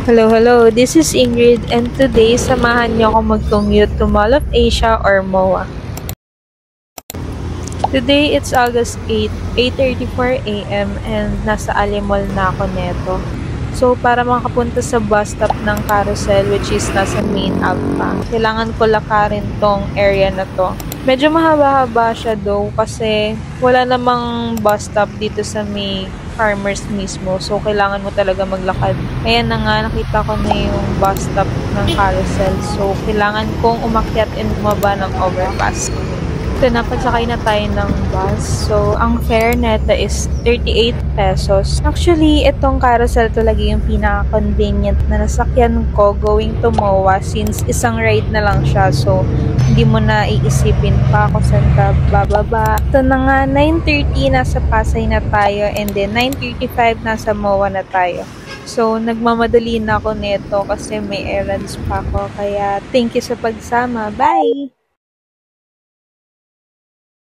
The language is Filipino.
Hello, this is Ingrid and today samahan niyo ako mag-commute to Mall of Asia or MOA. Today it's August 8, 8:34 a.m. and nasa Ali Mall na ako neto. So para makapunta sa bus stop ng Carousel which is nasa main Alpha, kailangan ko lakarin tong area na to. Medyo mahaba-haba siya though kasi wala namang bus stop dito sa may Farmers mismo. So, kailangan mo talaga maglakad. Ayan na nga, nakita ko na yung bus stop ng Carousel. So, kailangan kong umakyat and bumaba ng overpass. Ito na, pagsakay na tayo ng bus. So, ang fare neta is 38 pesos. Actually, itong Carousel talaga yung pinaka-convenient na nasakyan ko going to MOA since isang ride na lang siya. So, hindi mo na iisipin pa kung saan ka bababa. Ito na nga, 9:30 nasa Pasay na tayo and then 9:35 nasa MOA na tayo. So, nagmamadali na ako neto kasi may errands pa ako. Kaya, thank you sa pagsama. Bye!